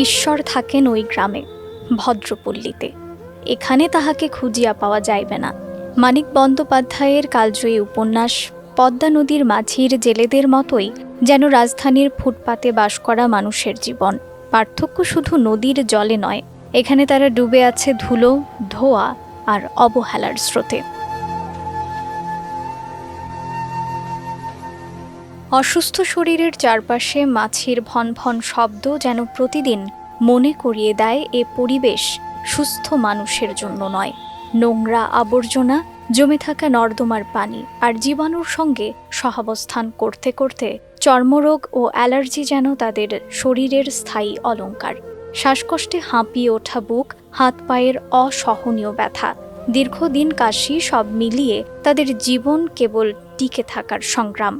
ঈশ্বর থাকেন ওই গ্রামে, ভদ্রপল্লীতে। এখানে তাহাকে খুঁজিয়া পাওয়া যাইবে না। মানিক বন্দ্যোপাধ্যায়ের কালজয়ী উপন্যাস পদ্মা নদীর মাঝির জেলেদের মতোই যেন রাজধানীর ফুটপাতে বাস করা মানুষের জীবন। পার্থক্য শুধু নদীর জলে নয়, এখানে তারা ডুবে আছে ধুলো, ধোঁয়া আর অবহেলার স্রোতে। অসুস্থ শরীরের চারপাশে মাছির ভনভন শব্দ যেন প্রতিদিন মনে করিয়ে দেয় এ পরিবেশ সুস্থ মানুষের জন্য নয়। নোংরা আবর্জনা, জমে থাকা নর্দমার পানি আর জীবাণুর সঙ্গে সহাবস্থান করতে করতে চর্মরোগ ও অ্যালার্জি যেন তাদের শরীরের স্থায়ী অলংকার। শ্বাসকষ্টে হাঁপিয়ে ওঠা বুক, হাত পায়ের অসহনীয় ব্যথা, দীর্ঘদিন কাশি, সব মিলিয়ে তাদের জীবন কেবল টিকে থাকার সংগ্রাম।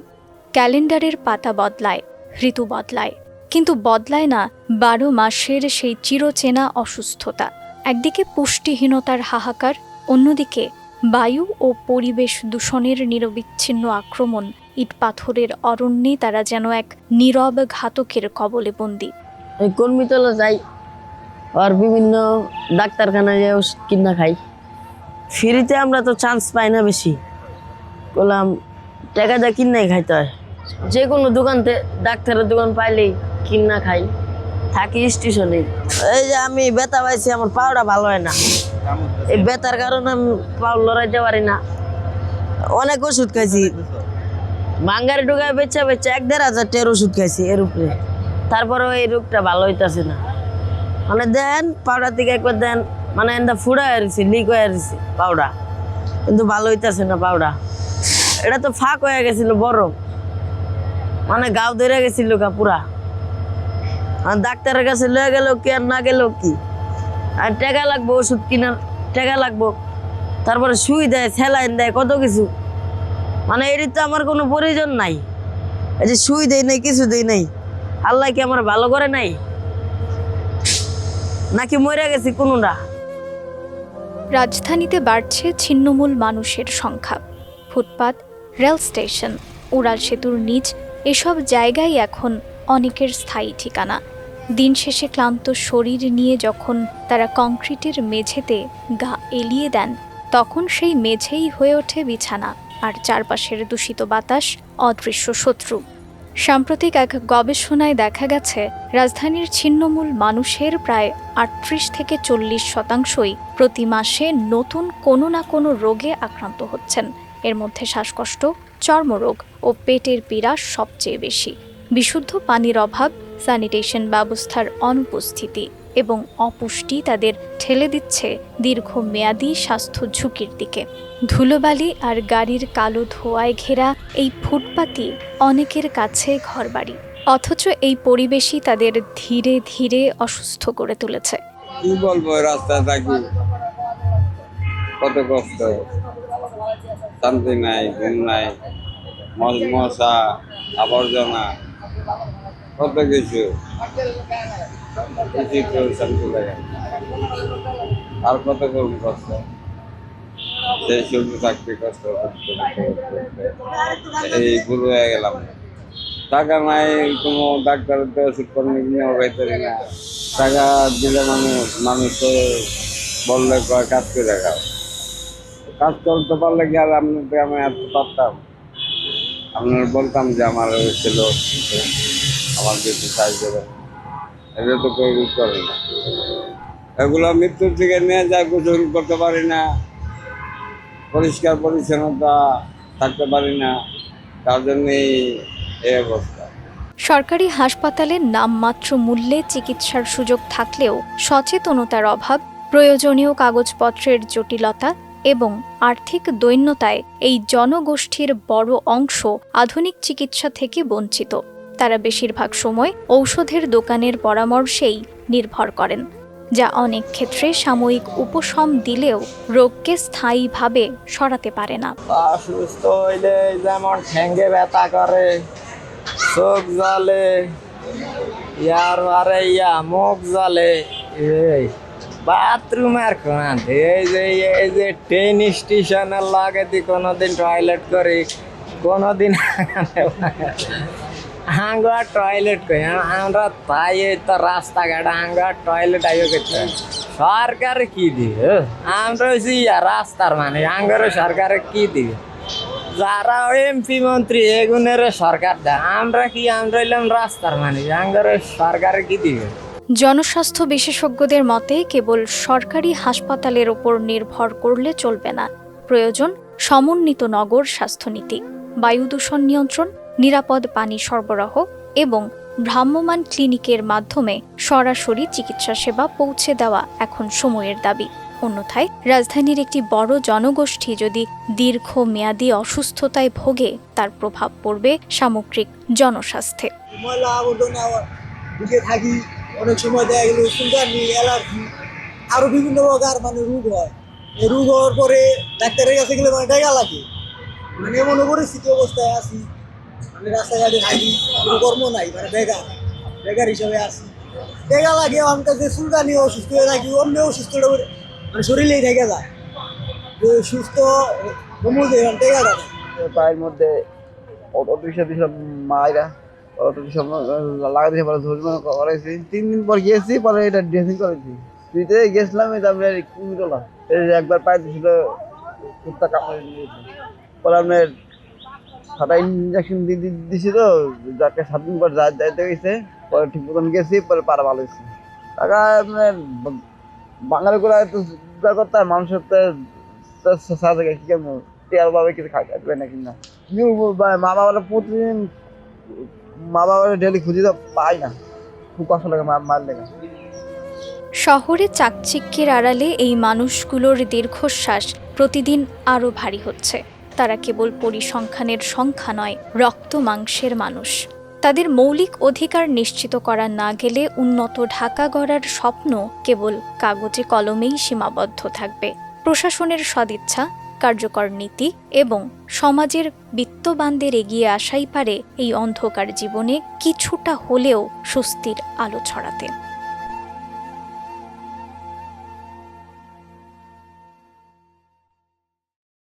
ক্যালেন্ডারের পাতা বদলায়, ঋতু বদলায়, কিন্তু বদলায় না 12 মাসের সেই চিরচেনা অসুস্থতা। একদিকে পুষ্টিহীনতার হাহাকার, অন্যদিকে বায়ু ও পরিবেশ দূষণের নিরবিচ্ছিন্ন আক্রমণ। ইট পাথরের অরণ্যে তারা যেন এক নীরব ঘাতকের কবলে বন্দী। কর্মীতলা যাই আর বিভিন্ন ডাক্তারখানায় যাই ওষুধ কিনা খাই। ফ্রিতে আমরা তো চান্স পাই না বেশি, বললাম টাকা দিয়ে কিনাই খাইতে হয়। যে কোনো দোকানতে ডাক্তারের দোকান পাইলেই কিনা খাই। থাকি স্টেশনে। এই যে আমি ব্যথা পাইছি, আমার পাওটা ভালো হয় না। এই ব্যথার কারণে আমি পাও লড়াইতে পারি না। অনেক ওষুধ খাইছি, বাঙ্গারি ঢুকায় বেচা 1-1.5 হাজার ওষুধ খাইছি এর উপরে, তারপরেও এই রোগটা ভালো হইতেছে না। মানে দেন পাউডার থেকে একবার দেন, মানে এটা ফুড়া হয়েছে, লিক হয়ে গেছে পাউডা, কিন্তু ভালো হইতেছে না পাউডা। এটা তো ফাঁক হয়ে গেছিল বড়, মানে গাও ধরে গেছিল গা পুরা। আর ডাক্তারের কাছে লয়ে গেল কি আর না গেল কি, আর টাকা লাগবো ওষুধ কিনার, টাকা লাগবো, তারপরে সুই দেয়, স্যালাইন দেয়, কত কিছু। মানে এর তো আমার কোনো প্রয়োজন নাই। এই যে সুই দেয় নাই, কিছু দেয় নাই, আল্লাহ কি আমার ভালো করে নাই নাকি মরে গেছি কোনোটা? রাজধানীতে বাড়ছে ছিন্নমূল মানুষের সংখ্যা। ফুটপাত, রেল স্টেশন, উড়াল সেতুর নিচ, এসব জায়গায় এখন অনেকের স্থায়ী ঠিকানা। দিন শেষে ক্লান্ত শরীর নিয়ে যখন তারা কংক্রিটের মেঝেতে গা এলিয়ে দেন, তখন সেই মেঝেই হয়ে ওঠে বিছানা, আর চারপাশের দূষিত বাতাস অদৃশ্য শত্রু। সাম্প্রতিক এক গবেষণায় দেখা গেছে, রাজধানীর ছিন্নমূল মানুষের প্রায় 38-40% প্রতি মাসে নতুন কোনো না কোনো রোগে আক্রান্ত হচ্ছেন। এর মধ্যে শ্বাসকষ্ট, চর্মরোগ ও পেটের পীড়া সবচেয়ে বেশি। বিশুদ্ধ পানির অভাব, স্যানিটেশন ব্যবস্থার অনুপস্থিতি এবং অপুষ্টি তাদের ঠেলে দিচ্ছে দীর্ঘমেয়াদী স্বাস্থ্য ঝুঁকির দিকে। ধুলোবালি আর গাড়ির কালো ধোঁয়ায় ঘেরা এই ফুটপাতই অনেকের কাছে ঘরবাড়ি, অথচ এই পরিবেশই তাদের ধীরে ধীরে অসুস্থ করে তুলেছে। কি বলবো, রাস্তায় থাকি কত কষ্ট, শান্তি নাই, ঘুম নাই, মশা, আবর্জনা, কত কিছু, শান্তি লাগে। আর কত করবো কষ্ট, সেই শুধু চাকরি কষ্ট এই গুরু হয়ে গেলাম। টাকা নাই, কোনো ডাক্তারের তো ওষুধ কর্মী কিনেও পাইতারি না। টাকা দিলে মানুষ তো বললে কয় কাজ করে খাও, কাজ করতে পারলে কি আর আপনার আমি এত পারতাম? আপনার বলতাম যে আমার ছিল, আমার কিছু সাহায্য করে, এটা তো কেউ করে না। এগুলো মৃত্যুর দিকে নিয়ে যায়, গোসল করতে পারি না, পরিষ্কার পরিচ্ছন্নতা থাকতে পারি না, তার জন্যই এই অবস্থা। সরকারি হাসপাতালে নামমাত্র মূল্যে চিকিৎসার সুযোগ থাকলেও সচেতনতার অভাব, প্রয়োজনীয় কাগজপত্রের জটিলতা এবং আর্থিক দৈন্যতায় এই জনগোষ্ঠীর বড় অংশ আধুনিক চিকিৎসা থেকে বঞ্চিত। তারা বেশিরভাগ সময় ঔষধের দোকানের পরামর্শেই নির্ভর করেন, যা অনেক ক্ষেত্রে সাময়িক উপশম দিলেও রোগকে স্থায়ীভাবে সরাতে পারে না। অসুস্থ হইলে যেমন ঠ্যাঙ্গে ব্যথা করে, চোখ জ্বলে, মুখ জ্বলে, বাথরুমের কোনাতে এই যে ট্রেন স্টেশনের লাগে কোনোদিন টয়লেট করি, কোনোদিন আঙ্গুয়া টয়লেট কই আমরা তাই এই তো রাস্তাঘাট আঙ্গুয়া টয়লেট আইও করতে সরকার কি দিবে আমরা হইছি রাস্তার মানে আঙ্গুয়ার সরকারে কি দিবে যারা এমপি মন্ত্রী এগুনের সরকার দেয় আমরা হইলাম রাস্তার মানে আঙ্গুয়ার সরকারে কি দিবে। জনস্বাস্থ্য বিশেষজ্ঞদের মতে কেবল সরকারি হাসপাতালের ওপর নির্ভর করলে চলবে না, প্রয়োজন সমন্বিত নগর স্বাস্থ্যনীতি, বায়ু দূষণ নিয়ন্ত্রণ, নিরাপদ পানি সরবরাহ এবং ভ্রাম্যমাণ ক্লিনিকের মাধ্যমে সরাসরি চিকিৎসা সেবা পৌঁছে দেওয়া এখন সময়ের দাবি। অন্যথায় রাজধানীর একটি বড় জনগোষ্ঠী যদি দীর্ঘমেয়াদী অসুস্থতায় ভোগে তার প্রভাব পড়বে সামগ্রিক জনস্বাস্থ্যে। ময়লা আবর্জনা ঢুকে থাকি, অনেক সময় দেখা গেল চুলকানি, অ্যালার্জি, আরো বিভিন্ন প্রকার মানে রোগ হয়। এই রোগ হওয়ার পরে ডাক্তারের কাছে গেলে মানে টাকা লাগে, মানে এমন পরিস্থিতি অবস্থায় আছি, মানে রাস্তাঘাটে থাকি, কোনো কর্ম নাই, মানে বেকার হিসাবে আছি, টাকা লাগে। আমার কাছে চুলকানি অসুস্থ হয়ে থাকি, অন্য অসুস্থ মানে শরীরেই থেকে যায়, সুস্থ টাকাটা পায়ের মধ্যে অটো রিক্সা দিয়েছিলাম মায়েরা, অটো রিক্সা লাগাতে পরে ধর্মীয় করাইছি। 3 দিন পর গিয়েছি, পরে এটা ড্রেসিং করেছি। ফ্রিতে গেছিলাম, এই আপনার কুমিটোলা একবার পায়ে দিয়েছিল, কুত্তা কামড়ে দিয়েছে। পরে আপনার 7টা ইঞ্জেকশন দিয়েছিল, যাকে 7 দিন পর যাইতে গেছে, পরে ঠিক মতন গেছি, পরে পাড়া ভালো হয়েছে। টাকা আপনার বাঙালি করে তো উদ্ধার করতে হয়, মানুষের তো সাথে কি কেমন টেয়ার বাবা কিছু খাইতে না কিনা কি বলবো, মা বাবারা প্রতিদিন মা বাবারা ডেলি খুঁজে তো পাই না, খুব কষ্ট লাগে মার লেগে। শহরে চাকচিক্যের আড়ালে এই মানুষগুলোর দীর্ঘশ্বাস প্রতিদিন আরও ভারী হচ্ছে। তারা কেবল পরিসংখ্যানের সংখ্যা নয়, রক্ত মাংসের মানুষ। তাদের মৌলিক অধিকার নিশ্চিত করা না গেলে উন্নত ঢাকা গড়ার স্বপ্ন কেবল কাগজে কলমেই সীমাবদ্ধ থাকবে। প্রশাসনের সদিচ্ছা, কার্যকর নীতি এবং সমাজের বিত্তবানদের এগিয়ে আসাই পারে এই অন্ধকার জীবনে কিছুটা হলেও স্বস্তির আলো ছড়াতে।